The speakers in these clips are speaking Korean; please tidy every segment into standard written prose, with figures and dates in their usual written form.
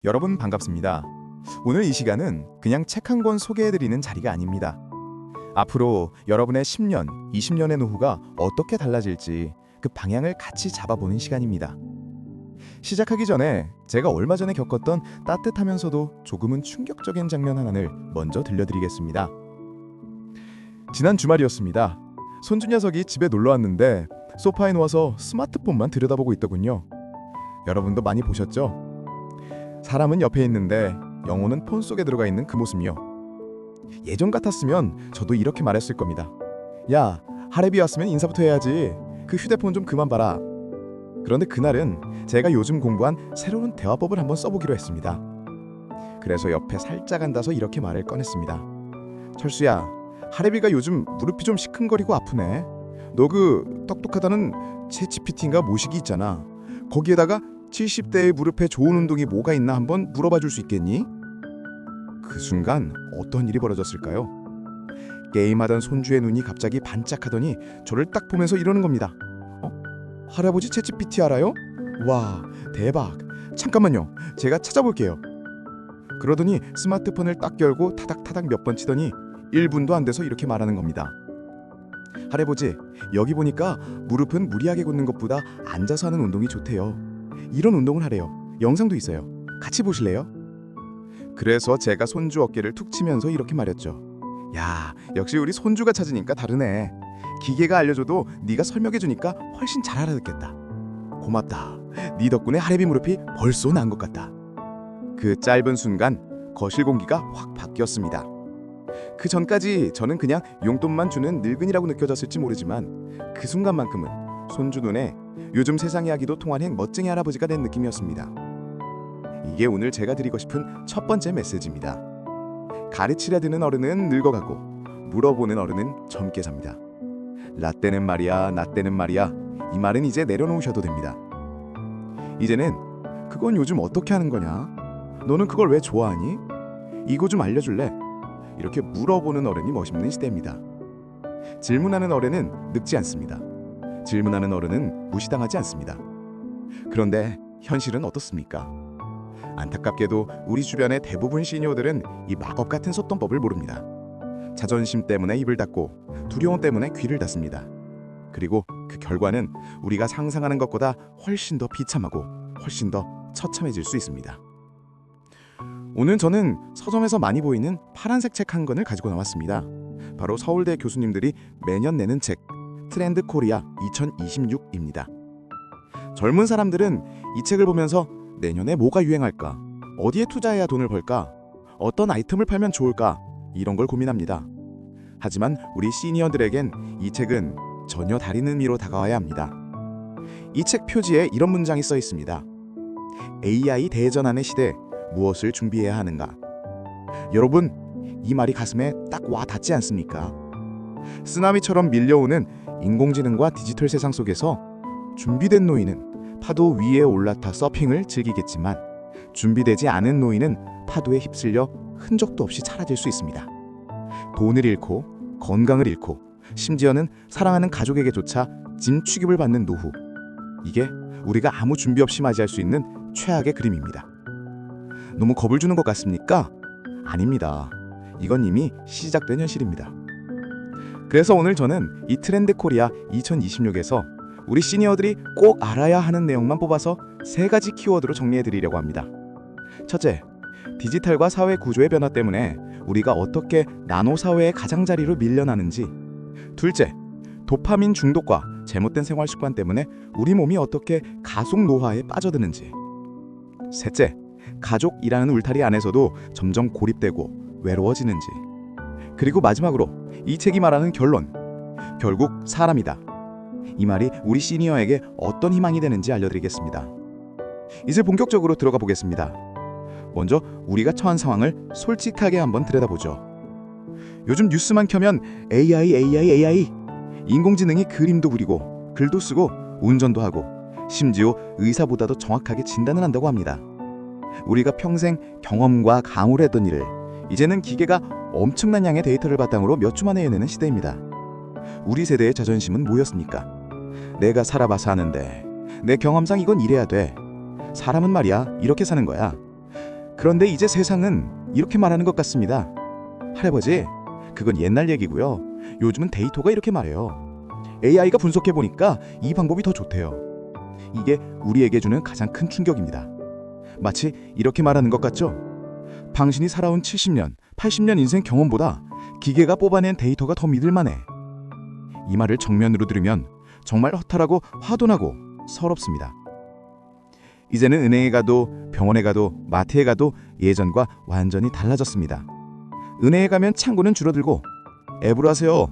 여러분 반갑습니다. 오늘 이 시간은 그냥 책 한 권 소개해드리는 자리가 아닙니다. 앞으로 여러분의 10년, 20년의 노후가 어떻게 달라질지 그 방향을 같이 잡아보는 시간입니다. 시작하기 전에 제가 얼마 전에 겪었던 따뜻하면서도 조금은 충격적인 장면 하나를 먼저 들려드리겠습니다. 지난 주말이었습니다. 손주 녀석이 집에 놀러 왔는데 소파에 누워서 스마트폰만 들여다보고 있더군요. 여러분도 많이 보셨죠? 사람은 옆에 있는데 영혼은 폰 속에 들어가 있는 그 모습이요. 예전 같았으면 저도 이렇게 말했을 겁니다. 야, 할애비 왔으면 인사부터 해야지. 그 휴대폰 좀 그만 봐라. 그런데 그날은 제가 요즘 공부한 새로운 대화법을 한번 써보기로 했습니다. 그래서 옆에 살짝 앉아서 이렇게 말을 꺼냈습니다. 철수야, 할애비가 요즘 무릎이 좀 시큰거리고 아프네. 너 그 똑똑하다는 챗GPT인가 모시기 있잖아. 거기에다가 70대의 무릎에 좋은 운동이 뭐가 있나 한번 물어봐 줄 수 있겠니? 그 순간 어떤 일이 벌어졌을까요? 게임하던 손주의 눈이 갑자기 반짝하더니 저를 딱 보면서 이러는 겁니다. 할아버지 챗GPT 알아요? 와, 대박. 잠깐만요. 제가 찾아볼게요. 그러더니 스마트폰을 딱 열고 타닥타닥 몇 번 치더니 1분도 안 돼서 이렇게 말하는 겁니다. 할아버지, 여기 보니까 무릎은 무리하게 굽는 것보다 앉아서 하는 운동이 좋대요. 이런 운동을 하래요. 영상도 있어요. 같이 보실래요? 그래서 제가 손주 어깨를 툭 치면서 이렇게 말했죠. 야, 역시 우리 손주가 찾으니까 다르네. 기계가 알려줘도 네가 설명해주니까 훨씬 잘 알아듣겠다. 고맙다. 네 덕분에 할애비 무릎이 벌써 나은 것 같다. 그 짧은 순간 거실 공기가 확 바뀌었습니다. 그 전까지 저는 그냥 용돈만 주는 늙은이라고 느껴졌을지 모르지만 그 순간만큼은 손주 눈에 요즘 세상 이야기도 통하는 멋쟁이 할아버지가 된 느낌이었습니다. 이게 오늘 제가 드리고 싶은 첫 번째 메시지입니다. 가르치려 드는 어른은 늙어가고 물어보는 어른은 젊게 삽니다. 라떼는 말이야, 나 때는 말이야. 이 말은 이제 내려놓으셔도 됩니다. 이제는 그건 요즘 어떻게 하는 거냐? 너는 그걸 왜 좋아하니? 이거 좀 알려줄래? 이렇게 물어보는 어른이 멋있는 시대입니다. 질문하는 어른은 늙지 않습니다. 질문하는 어른은 무시당하지 않습니다. 그런데 현실은 어떻습니까? 안타깝게도 우리 주변의 대부분 시니어들은 이 마법 같은 소통법을 모릅니다. 자존심 때문에 입을 닫고 두려움 때문에 귀를 닫습니다. 그리고 그 결과는 우리가 상상하는 것보다 훨씬 더 비참하고 훨씬 더 처참해질 수 있습니다. 오늘 저는 서점에서 많이 보이는 파란색 책 한 권을 가지고 나왔습니다. 바로 서울대 교수님들이 매년 내는 책 트렌드 코리아 2026입니다. 젊은 사람들은 이 책을 보면서 내년에 뭐가 유행할까? 어디에 투자해야 돈을 벌까? 어떤 아이템을 팔면 좋을까? 이런 걸 고민합니다. 하지만 우리 시니어들에겐 이 책은 전혀 다른 의미로 다가와야 합니다. 이 책 표지에 이런 문장이 써 있습니다. AI 대전환의 시대, 무엇을 준비해야 하는가? 여러분, 이 말이 가슴에 딱 와 닿지 않습니까? 쓰나미처럼 밀려오는 인공지능과 디지털 세상 속에서 준비된 노인은 파도 위에 올라타 서핑을 즐기겠지만 준비되지 않은 노인은 파도에 휩쓸려 흔적도 없이 사라질 수 있습니다. 돈을 잃고 건강을 잃고 심지어는 사랑하는 가족에게조차 짐 취급을 받는 노후. 이게 우리가 아무 준비 없이 맞이할 수 있는 최악의 그림입니다. 너무 겁을 주는 것 같습니까? 아닙니다. 이건 이미 시작된 현실입니다. 그래서 오늘 저는 이 트렌드 코리아 2026에서 우리 시니어들이 꼭 알아야 하는 내용만 뽑아서 3가지 키워드로 정리해드리려고 합니다. 첫째, 디지털과 사회 구조의 변화 때문에 우리가 어떻게 나노 사회의 가장자리로 밀려나는지. 둘째, 도파민 중독과 잘못된 생활 습관 때문에 우리 몸이 어떻게 가속 노화에 빠져드는지. 셋째, 가족이라는 울타리 안에서도 점점 고립되고 외로워지는지. 그리고 마지막으로 이 책이 말하는 결론, 결국 사람이다. 이 말이 우리 시니어에게 어떤 희망이 되는지 알려드리겠습니다. 이제 본격적으로 들어가 보겠습니다. 먼저 우리가 처한 상황을 솔직하게 한번 들여다보죠. 요즘 뉴스만 켜면 AI. 인공지능이 그림도 그리고 글도 쓰고 운전도 하고 심지어 의사보다도 정확하게 진단을 한다고 합니다. 우리가 평생 경험과 감으로 했던 일을 이제는 기계가 엄청난 양의 데이터를 바탕으로 몇 주 만에 해내는 시대입니다. 우리 세대의 자존심은 뭐였습니까? 내가 살아봐서 아는데 내 경험상 이건 이래야 돼. 사람은 말이야 이렇게 사는 거야. 그런데 이제 세상은 이렇게 말하는 것 같습니다. 할아버지, 그건 옛날 얘기고요. 요즘은 데이터가 이렇게 말해요. AI가 분석해 보니까 이 방법이 더 좋대요. 이게 우리에게 주는 가장 큰 충격입니다. 마치 이렇게 말하는 것 같죠? 당신이 살아온 70년, 80년 인생 경험보다 기계가 뽑아낸 데이터가 더 믿을만해. 이 말을 정면으로 들으면 정말 허탈하고 화도 나고 서럽습니다. 이제는 은행에 가도 병원에 가도 마트에 가도 예전과 완전히 달라졌습니다. 은행에 가면 창구는 줄어들고 앱으로 하세요,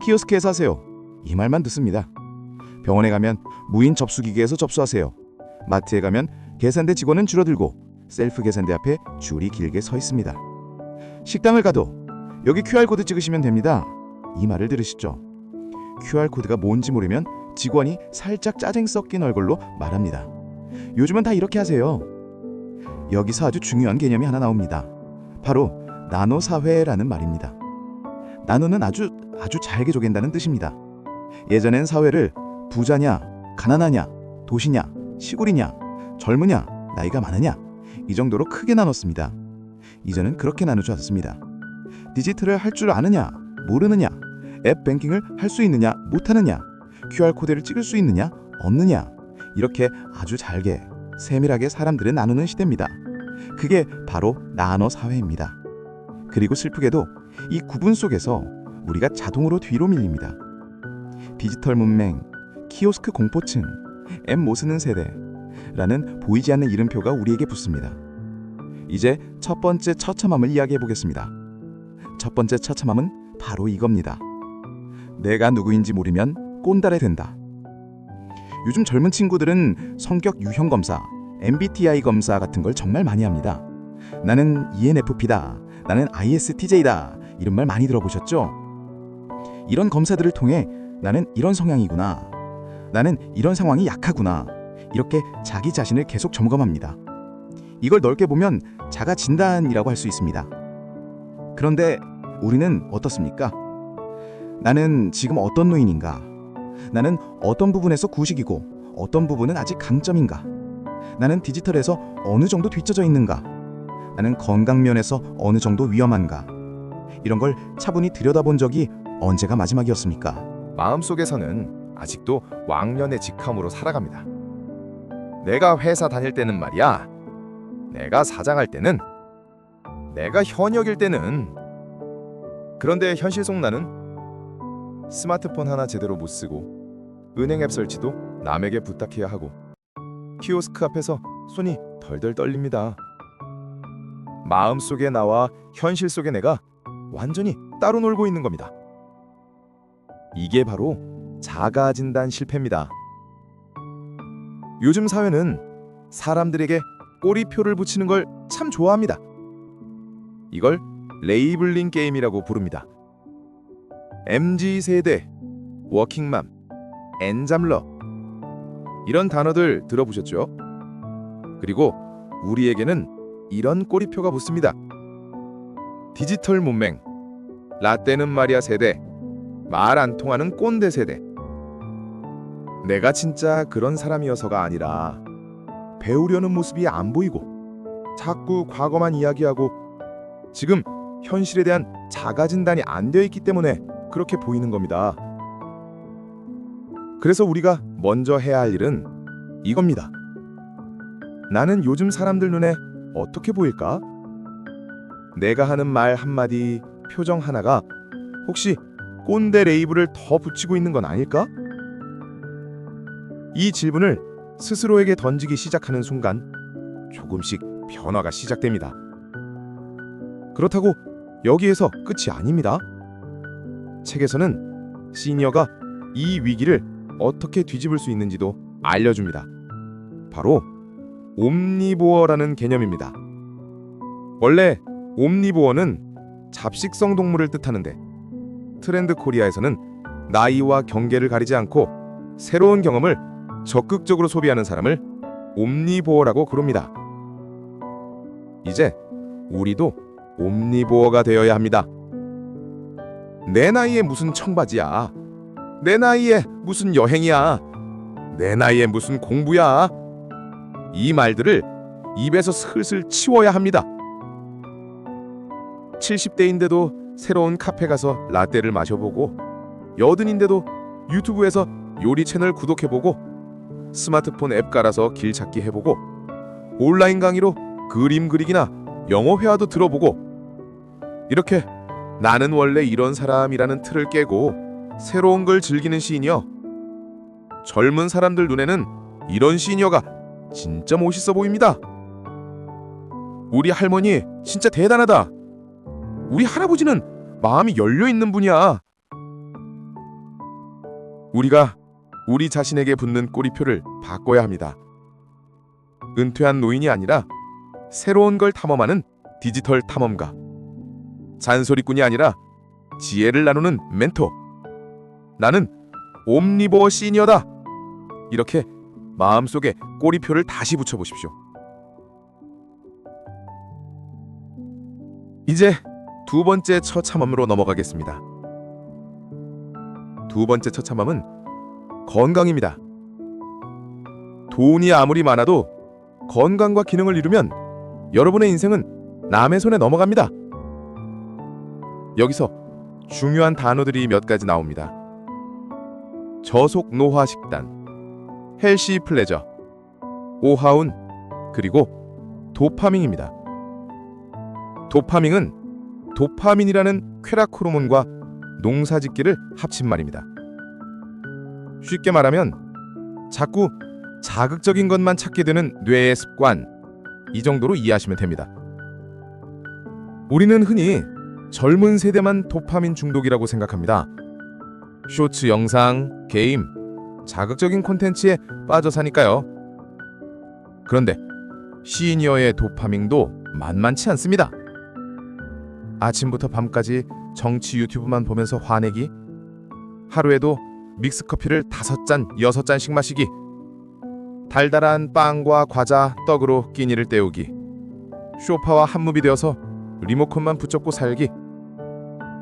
키오스크에서 하세요, 이 말만 듣습니다. 병원에 가면 무인 접수기계에서 접수하세요. 마트에 가면 계산대 직원은 줄어들고 셀프 계산대 앞에 줄이 길게 서 있습니다. 식당을 가도 여기 QR코드 찍으시면 됩니다, 이 말을 들으시죠? QR코드가 뭔지 모르면 직원이 살짝 짜증 섞인 얼굴로 말합니다. 요즘은 다 이렇게 하세요. 여기서 아주 중요한 개념이 하나 나옵니다. 바로 나노 사회라는 말입니다. 나노는 아주 잘게 쪼갠다는 뜻입니다. 예전엔 사회를 부자냐, 가난하냐, 도시냐, 시골이냐, 젊으냐, 나이가 많으냐 이 정도로 크게 나눴습니다. 이제는 그렇게 나누지 않습니다. 디지털을 할 줄 아느냐, 모르느냐, 앱 뱅킹을 할 수 있느냐, 못하느냐, QR코드를 찍을 수 있느냐, 없느냐 이렇게 아주 잘게, 세밀하게 사람들을 나누는 시대입니다. 그게 바로 나노 사회입니다. 그리고 슬프게도 이 구분 속에서 우리가 자동으로 뒤로 밀립니다. 디지털 문맹, 키오스크 공포증, 앱 못 쓰는 세대라는 보이지 않는 이름표가 우리에게 붙습니다. 이제 첫 번째 처참함을 이야기해 보겠습니다. 첫 번째 처참함은 바로 이겁니다. 내가 누구인지 모르면 꼰달해 된다. 요즘 젊은 친구들은 성격 유형 검사, MBTI 검사 같은 걸 정말 많이 합니다. 나는 ENFP다, 나는 ISTJ다 이런 말 많이 들어보셨죠? 이런 검사들을 통해 나는 이런 성향이구나, 나는 이런 상황이 약하구나 이렇게 자기 자신을 계속 점검합니다. 이걸 넓게 보면 자가 진단이라고 할 수 있습니다. 그런데 우리는 어떻습니까? 나는 지금 어떤 노인인가? 나는 어떤 부분에서 구식이고 어떤 부분은 아직 강점인가? 나는 디지털에서 어느 정도 뒤처져 있는가? 나는 건강 면에서 어느 정도 위험한가? 이런 걸 차분히 들여다본 적이 언제가 마지막이었습니까? 마음속에서는 아직도 왕년의 직함으로 살아갑니다. 내가 회사 다닐 때는 말이야, 내가 사장할 때는, 내가 현역일 때는. 그런데 현실 속 나는 스마트폰 하나 제대로 못 쓰고 은행 앱 설치도 남에게 부탁해야 하고 키오스크 앞에서 손이 덜덜 떨립니다. 마음속의 나와 현실 속의 내가 완전히 따로 놀고 있는 겁니다. 이게 바로 자가진단 실패입니다. 요즘 사회는 사람들에게 꼬리표를 붙이는 걸 참 좋아합니다. 이걸 레이블링 게임이라고 부릅니다. MZ세대, 워킹맘, 엔잡러 이런 단어들 들어보셨죠? 그리고 우리에게는 이런 꼬리표가 붙습니다. 디지털 문맹, 라떼는 말이야 세대, 말 안 통하는 꼰대 세대. 내가 진짜 그런 사람이어서가 아니라 배우려는 모습이 안 보이고 자꾸 과거만 이야기하고 지금 현실에 대한 자가진단이 안 되어 있기 때문에 그렇게 보이는 겁니다. 그래서 우리가 먼저 해야 할 일은 이겁니다. 나는 요즘 사람들 눈에 어떻게 보일까? 내가 하는 말 한마디, 표정 하나가 혹시 꼰대 레이블을 더 붙이고 있는 건 아닐까? 이 질문을 스스로에게 던지기 시작하는 순간 조금씩 변화가 시작됩니다. 그렇다고 여기에서 끝이 아닙니다. 책에서는 시니어가 이 위기를 어떻게 뒤집을 수 있는지도 알려줍니다. 바로 옴니보어라는 개념입니다. 원래 옴니보어는 잡식성 동물을 뜻하는데 트렌드 코리아에서는 나이와 경계를 가리지 않고 새로운 경험을 적극적으로 소비하는 사람을 옴니보어라고 부릅니다. 이제 우리도 옴니보어가 되어야 합니다. 내 나이에 무슨 청바지야, 내 나이에 무슨 여행이야, 내 나이에 무슨 공부야, 이 말들을 입에서 슬슬 치워야 합니다. 70대인데도 새로운 카페 가서 라떼를 마셔보고, 80인데도 유튜브에서 요리 채널 구독해보고, 스마트폰 앱 깔아서 길 찾기 해보고, 온라인 강의로 그림 그리기나 영어 회화도 들어보고, 이렇게 나는 원래 이런 사람이라는 틀을 깨고 새로운 걸 즐기는 시니어. 젊은 사람들 눈에는 이런 시니어가 진짜 멋있어 보입니다. 우리 할머니 진짜 대단하다. 우리 할아버지는 마음이 열려있는 분이야. 우리가 우리 자신에게 붙는 꼬리표를 바꿔야 합니다. 은퇴한 노인이 아니라 새로운 걸 탐험하는 디지털 탐험가, 잔소리꾼이 아니라 지혜를 나누는 멘토. 나는 옴니버 시니어다. 이렇게 마음속에 꼬리표를 다시 붙여보십시오. 이제 두 번째 처참함으로 넘어가겠습니다. 두 번째 처참함은 건강입니다. 돈이 아무리 많아도 건강과 기능을 잃으면 여러분의 인생은 남의 손에 넘어갑니다. 여기서 중요한 단어들이 몇 가지 나옵니다. 저속 노화 식단, 헬시 플레저, 오하운, 그리고 도파민입니다. 도파민은 도파민이라는 쾌락 호르몬과 농사짓기를 합친 말입니다. 쉽게 말하면 자꾸 자극적인 것만 찾게 되는 뇌의 습관, 이 정도로 이해하시면 됩니다. 우리는 흔히 젊은 세대만 도파민 중독이라고 생각합니다. 쇼츠 영상, 게임, 자극적인 콘텐츠에 빠져 사니까요. 그런데 시니어의 도파민도 만만치 않습니다. 아침부터 밤까지 정치 유튜브만 보면서 화내기, 하루에도 믹스커피를 5잔, 6잔씩 마시기, 달달한 빵과 과자, 떡으로 끼니를 때우기, 쇼파와 한몸이 되어서 리모컨만 붙잡고 살기.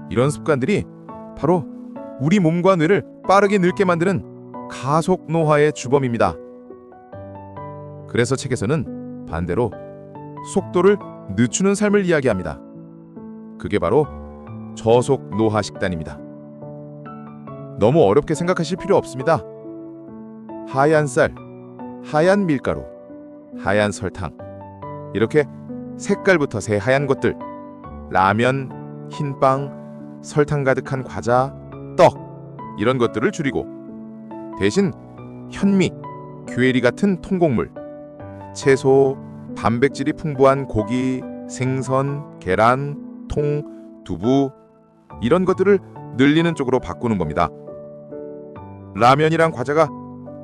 이런 습관들이 바로 우리 몸과 뇌를 빠르게 늙게 만드는 가속 노화의 주범입니다. 그래서 책에서는 반대로 속도를 늦추는 삶을 이야기합니다. 그게 바로 저속 노화 식단입니다. 너무 어렵게 생각하실 필요 없습니다. 하얀 쌀, 하얀 밀가루, 하얀 설탕, 이렇게 색깔부터 새하얀 것들, 라면, 흰빵, 설탕 가득한 과자, 떡, 이런 것들을 줄이고 대신 현미, 괸이 같은 통곡물, 채소, 단백질이 풍부한 고기, 생선, 계란, 통, 두부, 이런 것들을 늘리는 쪽으로 바꾸는 겁니다. 라면이랑 과자가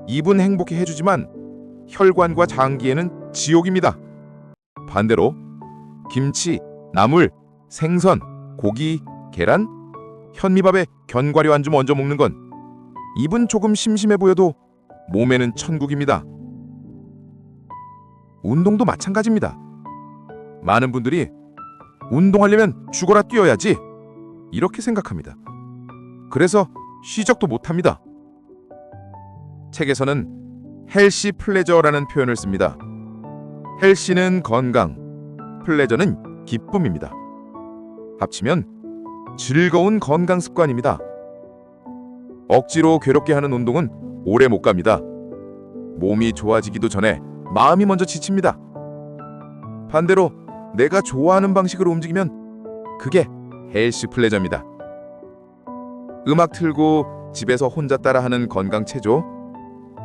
입은 행복해 해주지만 혈관과 장기에는 지옥입니다. 반대로 김치, 나물, 생선, 고기, 계란, 현미밥에 견과류 안주 얹어 먹는 건 입은 조금 심심해 보여도 몸에는 천국입니다. 운동도 마찬가지입니다. 많은 분들이 운동하려면 죽어라 뛰어야지, 이렇게 생각합니다. 그래서 시작도 못합니다. 책에서는 헬시 플레저라는 표현을 씁니다. 헬시는 건강, 플레저는 기쁨입니다. 합치면 즐거운 건강 습관입니다. 억지로 괴롭게 하는 운동은 오래 못 갑니다. 몸이 좋아지기도 전에 마음이 먼저 지칩니다. 반대로 내가 좋아하는 방식으로 움직이면 그게 헬시 플레저입니다. 음악 틀고 집에서 혼자 따라하는 건강 체조,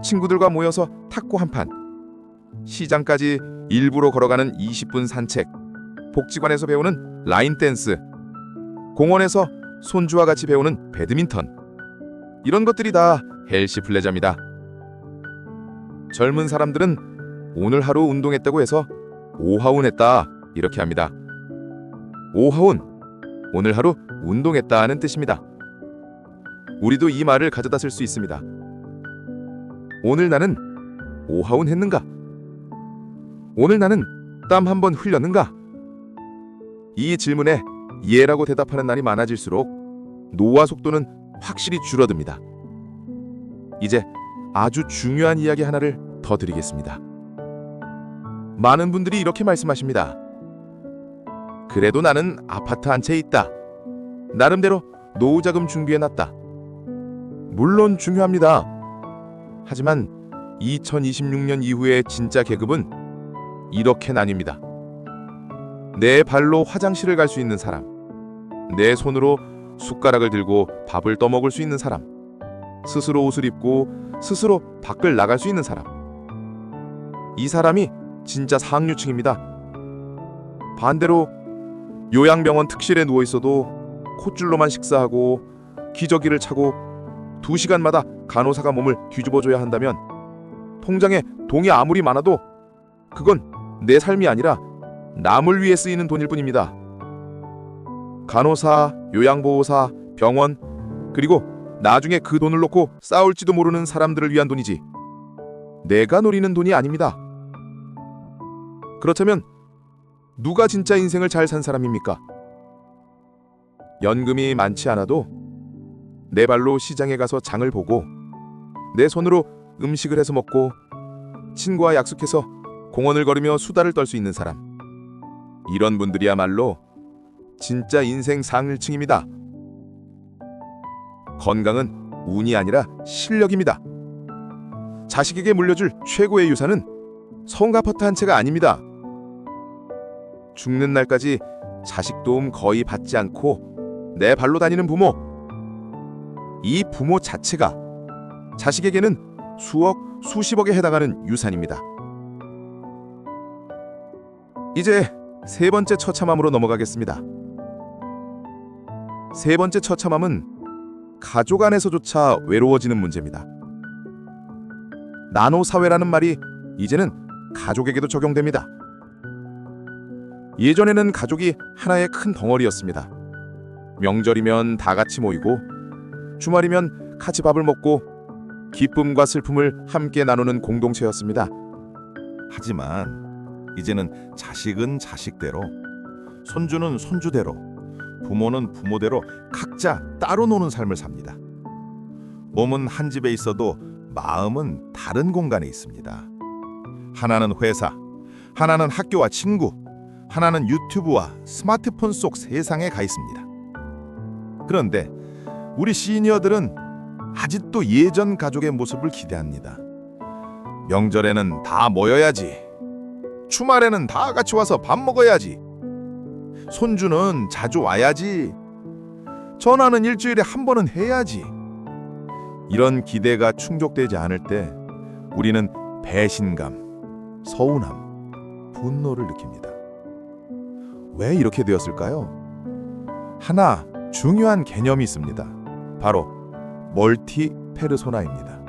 친구들과 모여서 탁구 한 판, 시장까지 일부러 걸어가는 20분 산책, 복지관에서 배우는 라인 댄스, 공원에서 손주와 같이 배우는 배드민턴, 이런 것들이 다 헬시 플레저입니다. 젊은 사람들은 오늘 하루 운동했다고 해서 오하운했다, 이렇게 합니다. 오하운, 오늘 하루 운동했다는 뜻입니다. 우리도 이 말을 가져다 쓸 수 있습니다. 오늘 나는 오하운 했는가? 오늘 나는 땀 한 번 흘렸는가? 이 질문에 예라고 대답하는 날이 많아질수록 노화 속도는 확실히 줄어듭니다. 이제 아주 중요한 이야기 하나를 더 드리겠습니다. 많은 분들이 이렇게 말씀하십니다. 그래도 나는 아파트 한 채 있다. 나름대로 노후자금 준비해놨다. 물론 중요합니다. 하지만 2026년 이후의 진짜 계급은 이렇게 나뉩니다. 내 발로 화장실을 갈 수 있는 사람, 내 손으로 숟가락을 들고 밥을 떠먹을 수 있는 사람, 스스로 옷을 입고 스스로 밖을 나갈 수 있는 사람. 이 사람이 진짜 상류층입니다. 반대로 요양병원 특실에 누워 있어도 콧줄로만 식사하고 기저귀를 차고 2시간마다 간호사가 몸을 뒤집어줘야 한다면 통장에 돈이 아무리 많아도 그건 내 삶이 아니라 남을 위해 쓰이는 돈일 뿐입니다. 간호사, 요양보호사, 병원, 그리고 나중에 그 돈을 놓고 싸울지도 모르는 사람들을 위한 돈이지 내가 노리는 돈이 아닙니다. 그렇다면 누가 진짜 인생을 잘 산 사람입니까? 연금이 많지 않아도 내 발로 시장에 가서 장을 보고 내 손으로 음식을 해서 먹고 친구와 약속해서 공원을 걸으며 수다를 떨 수 있는 사람. 이런 분들이야말로 진짜 인생 상류층입니다. 건강은 운이 아니라 실력입니다. 자식에게 물려줄 최고의 유산은 성 아파트 한 채가 아닙니다. 죽는 날까지 자식 도움 거의 받지 않고 내 발로 다니는 부모. 이 부모 자체가 자식에게는 수억, 수십억에 해당하는 유산입니다. 이제 세 번째 처참함으로 넘어가겠습니다. 세 번째 처참함은 가족 안에서조차 외로워지는 문제입니다. 나노 사회라는 말이 이제는 가족에게도 적용됩니다. 예전에는 가족이 하나의 큰 덩어리였습니다. 명절이면 다 같이 모이고 주말이면 같이 밥을 먹고 기쁨과 슬픔을 함께 나누는 공동체였습니다. 하지만 이제는 자식은 자식대로, 손주는 손주대로, 부모는 부모대로 각자 따로 노는 삶을 삽니다. 몸은 한 집에 있어도 마음은 다른 공간에 있습니다. 하나는 회사, 하나는 학교와 친구, 하나는 유튜브와 스마트폰 속 세상에 가 있습니다. 그런데 우리 시니어들은 아직도 예전 가족의 모습을 기대합니다. 명절에는 다 모여야지. 주말에는 다 같이 와서 밥 먹어야지. 손주는 자주 와야지. 전화는 일주일에 한 번은 해야지. 이런 기대가 충족되지 않을 때 우리는 배신감, 서운함, 분노를 느낍니다. 왜 이렇게 되었을까요? 하나 중요한 개념이 있습니다. 바로 멀티 페르소나입니다.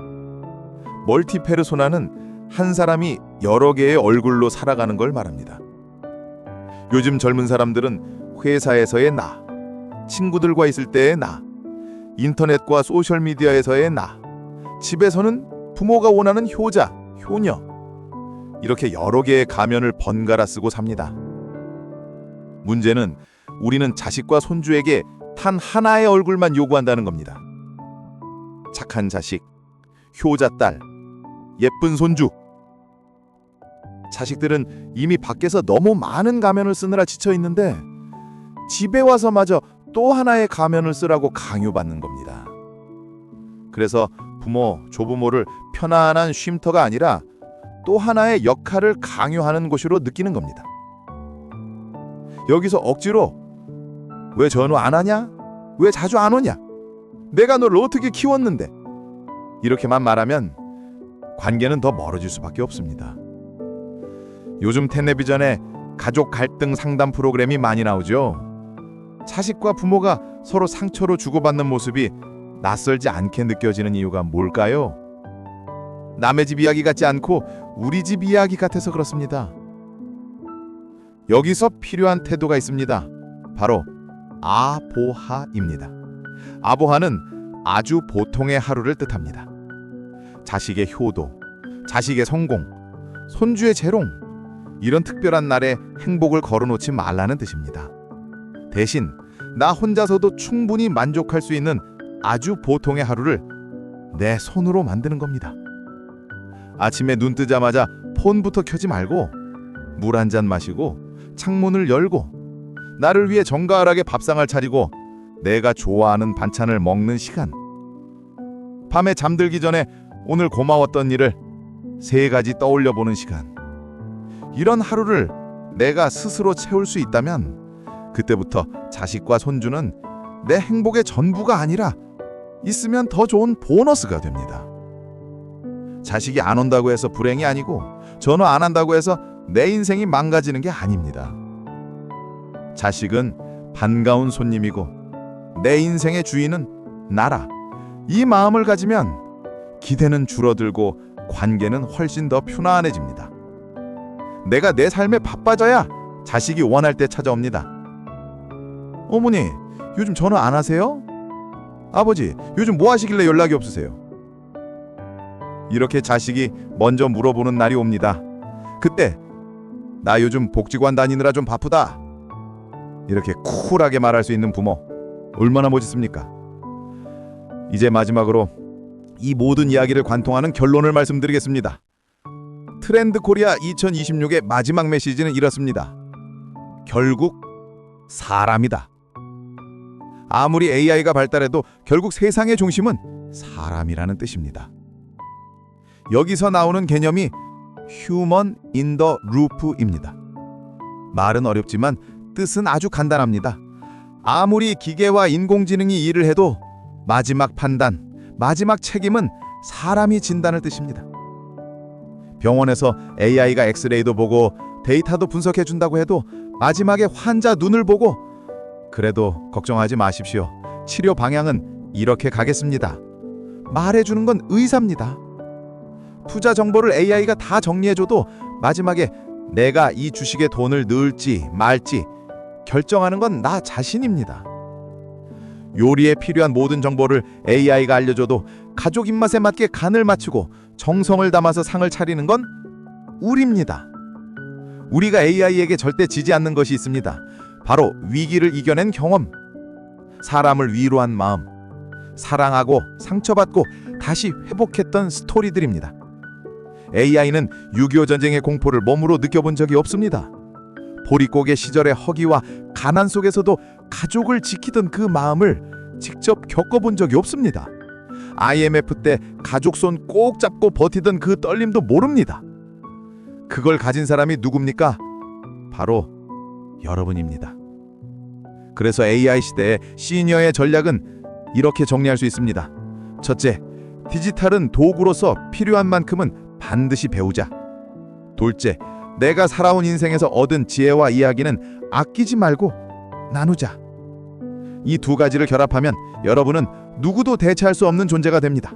멀티 페르소나는 한 사람이 여러 개의 얼굴로 살아가는 걸 말합니다. 요즘 젊은 사람들은 회사에서의 나, 친구들과 있을 때의 나, 인터넷과 소셜미디어에서의 나, 집에서는 부모가 원하는 효자, 효녀, 이렇게 여러 개의 가면을 번갈아 쓰고 삽니다. 문제는 우리는 자식과 손주에게 단 하나의 얼굴만 요구한다는 겁니다. 착한 자식, 효자 딸, 예쁜 손주. 자식들은 이미 밖에서 너무 많은 가면을 쓰느라 지쳐 있는데 집에 와서마저 또 하나의 가면을 쓰라고 강요받는 겁니다. 그래서 부모, 조부모를 편안한 쉼터가 아니라 또 하나의 역할을 강요하는 곳으로 느끼는 겁니다. 여기서 억지로 왜 전화 안 하냐? 왜 자주 안 오냐? 내가 너를 어떻게 키웠는데? 이렇게만 말하면 관계는 더 멀어질 수밖에 없습니다. 요즘 텔레비전에 가족 갈등 상담 프로그램이 많이 나오죠. 자식과 부모가 서로 상처로 주고받는 모습이 낯설지 않게 느껴지는 이유가 뭘까요? 남의 집 이야기 같지 않고 우리 집 이야기 같아서 그렇습니다. 여기서 필요한 태도가 있습니다. 바로 아보하입니다. 아보하는 아주 보통의 하루를 뜻합니다. 자식의 효도, 자식의 성공, 손주의 재롱, 이런 특별한 날에 행복을 걸어놓지 말라는 뜻입니다. 대신 나 혼자서도 충분히 만족할 수 있는 아주 보통의 하루를 내 손으로 만드는 겁니다. 아침에 눈 뜨자마자 폰부터 켜지 말고 물 한 잔 마시고 창문을 열고 나를 위해 정갈하게 밥상을 차리고 내가 좋아하는 반찬을 먹는 시간. 밤에 잠들기 전에 오늘 고마웠던 일을 3가지 떠올려 보는 시간. 이런 하루를 내가 스스로 채울 수 있다면 그때부터 자식과 손주는 내 행복의 전부가 아니라 있으면 더 좋은 보너스가 됩니다. 자식이 안 온다고 해서 불행이 아니고 전화 안 한다고 해서 내 인생이 망가지는 게 아닙니다. 자식은 반가운 손님이고 내 인생의 주인은 나라. 이 마음을 가지면 기대는 줄어들고 관계는 훨씬 더 편안해집니다. 내가 내 삶에 바빠져야 자식이 원할 때 찾아옵니다. 어머니, 요즘 전화 안 하세요? 아버지, 요즘 뭐 하시길래 연락이 없으세요? 이렇게 자식이 먼저 물어보는 날이 옵니다. 그때 나 요즘 복지관 다니느라 좀 바쁘다. 이렇게 쿨하게 말할 수 있는 부모 얼마나 멋있습니까? 이제 마지막으로 이 모든 이야기를 관통하는 결론을 말씀드리겠습니다. 트렌드 코리아 2026의 마지막 메시지는 이렇습니다. 결국 사람이다. 아무리 AI가 발달해도 결국 세상의 중심은 사람이라는 뜻입니다. 여기서 나오는 개념이 휴먼 인 더 루프입니다. 말은 어렵지만 뜻은 아주 간단합니다. 아무리 기계와 인공지능이 일을 해도 마지막 판단, 마지막 책임은 사람이 진다는 뜻입니다. 병원에서 AI가 엑스레이도 보고 데이터도 분석해 준다고 해도 마지막에 환자 눈을 보고 그래도 걱정하지 마십시오. 치료 방향은 이렇게 가겠습니다. 말해주는 건 의사입니다. 투자 정보를 AI가 다 정리해줘도 마지막에 내가 이 주식에 돈을 넣을지 말지 결정하는 건 나 자신입니다. 요리에 필요한 모든 정보를 AI가 알려줘도 가족 입맛에 맞게 간을 맞추고 정성을 담아서 상을 차리는 건 우리입니다. 우리가 AI에게 절대 지지 않는 것이 있습니다. 바로 위기를 이겨낸 경험, 사람을 위로한 마음, 사랑하고 상처받고 다시 회복했던 스토리들입니다. AI는 6.25 전쟁의 공포를 몸으로 느껴본 적이 없습니다. 보릿고개 시절의 허기와 가난 속에서도 가족을 지키던 그 마음을 직접 겪어본 적이 없습니다. IMF 때 가족 손 꼭 잡고 버티던 그 떨림도 모릅니다. 그걸 가진 사람이 누굽니까? 바로 여러분입니다. 그래서 AI 시대의 시니어의 전략은 이렇게 정리할 수 있습니다. 첫째, 디지털은 도구로서 필요한 만큼은 반드시 배우자. 둘째, 내가 살아온 인생에서 얻은 지혜와 이야기는 아끼지 말고 나누자. 이 2가지를 결합하면 여러분은 누구도 대체할 수 없는 존재가 됩니다.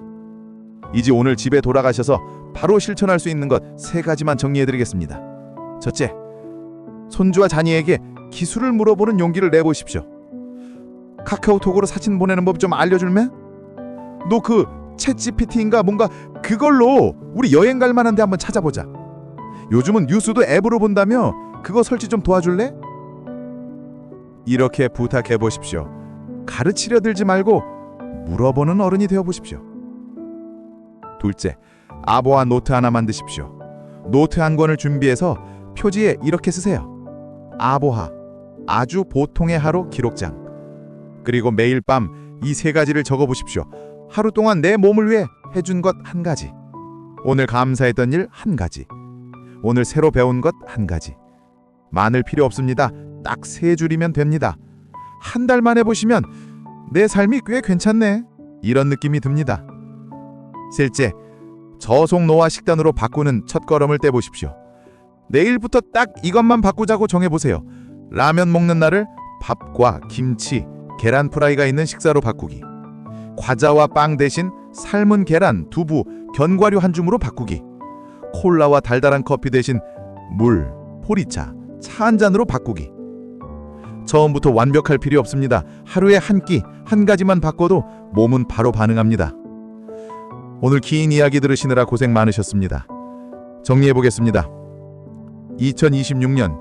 이제 오늘 집에 돌아가셔서 바로 실천할 수 있는 것 3가지만 정리해드리겠습니다. 첫째, 손주와 자녀에게 기술을 물어보는 용기를 내보십시오. 카카오톡으로 사진 보내는 법 좀 알려줄매? 너 그 챗GPT인가 뭔가 그걸로 우리 여행 갈 만한 데 한번 찾아보자. 요즘은 뉴스도 앱으로 본다며 그거 설치 좀 도와줄래? 이렇게 부탁해 보십시오. 가르치려 들지 말고 물어보는 어른이 되어 보십시오. 둘째, 아보아 노트 하나 만드십시오. 노트 한 권을 준비해서 표지에 이렇게 쓰세요. 아보하, 아주 보통의 하루 기록장. 그리고 매일 밤 이 3가지를 적어 보십시오. 하루 동안 내 몸을 위해 해준 것 1가지. 오늘 감사했던 일 1가지. 오늘 새로 배운 것 1가지. 많을 필요 없습니다. 딱 3줄이면 됩니다. 한 달만 해보시면 내 삶이 꽤 괜찮네. 이런 느낌이 듭니다. 셋째, 저속 노화 식단으로 바꾸는 첫걸음을 떼보십시오. 내일부터 딱 이것만 바꾸자고 정해보세요. 라면 먹는 날을 밥과 김치, 계란 프라이가 있는 식사로 바꾸기. 과자와 빵 대신 삶은 계란, 두부, 견과류 한 줌으로 바꾸기. 콜라와 달달한 커피 대신 물, 보리차, 차 한 잔으로 바꾸기. 처음부터 완벽할 필요 없습니다. 하루에 한 끼, 1가지만 바꿔도 몸은 바로 반응합니다. 오늘 긴 이야기 들으시느라 고생 많으셨습니다. 정리해보겠습니다. 2026년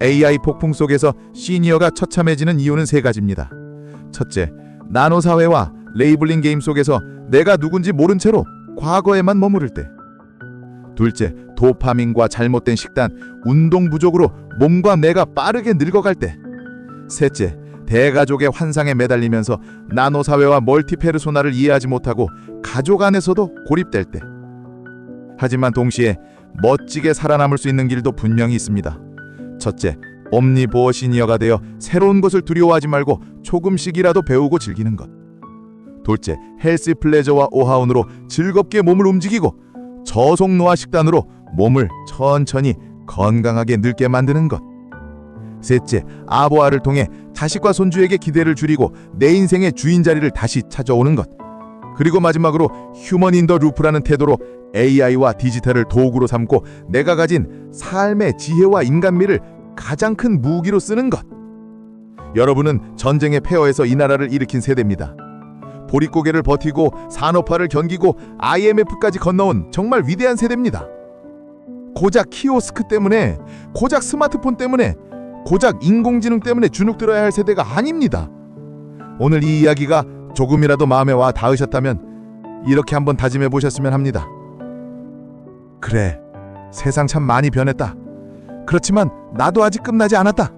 AI 폭풍 속에서 시니어가 처참해지는 이유는 3가지입니다. 첫째, 나노사회와 레이블링 게임 속에서 내가 누군지 모른 채로 과거에만 머무를 때. 둘째, 도파민과 잘못된 식단, 운동 부족으로 몸과 뇌가 빠르게 늙어갈 때. 셋째, 대가족의 환상에 매달리면서 나노사회와 멀티페르소나를 이해하지 못하고 가족 안에서도 고립될 때. 하지만 동시에 멋지게 살아남을 수 있는 길도 분명히 있습니다. 첫째, 옴니보어 시니어가 되어 새로운 것을 두려워하지 말고 조금씩이라도 배우고 즐기는 것. 둘째, 헬스 플레저와 오하운으로 즐겁게 몸을 움직이고 저속노화 식단으로 몸을 천천히 건강하게 늙게 만드는 것. 셋째, 아보아를 통해 자식과 손주에게 기대를 줄이고 내 인생의 주인 자리를 다시 찾아오는 것. 그리고 마지막으로 휴먼 인 더 루프라는 태도로 AI와 디지털을 도구로 삼고 내가 가진 삶의 지혜와 인간미를 가장 큰 무기로 쓰는 것. 여러분은 전쟁의 폐허에서 이 나라를 일으킨 세대입니다. 보릿고개를 버티고 산업화를 견디고 IMF까지 건너온 정말 위대한 세대입니다. 고작 키오스크 때문에, 고작 스마트폰 때문에, 고작 인공지능 때문에 주눅들어야 할 세대가 아닙니다. 오늘 이 이야기가 조금이라도 마음에 와 닿으셨다면 이렇게 한번 다짐해 보셨으면 합니다. 그래, 세상 참 많이 변했다. 그렇지만 나도 아직 끝나지 않았다.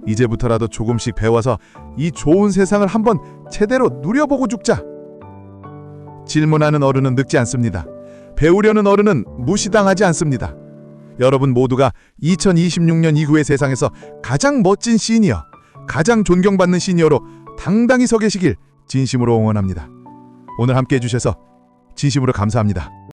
이제부터라도 조금씩 배워서 이 좋은 세상을 한번 제대로 누려보고 죽자. 질문하는 어른은 늙지 않습니다. 배우려는 어른은 무시당하지 않습니다. 여러분 모두가 2026년 이후의 세상에서 가장 멋진 시니어, 가장 존경받는 시니어로 당당히 서 계시길 진심으로 응원합니다. 오늘 함께 해주셔서 진심으로 감사합니다.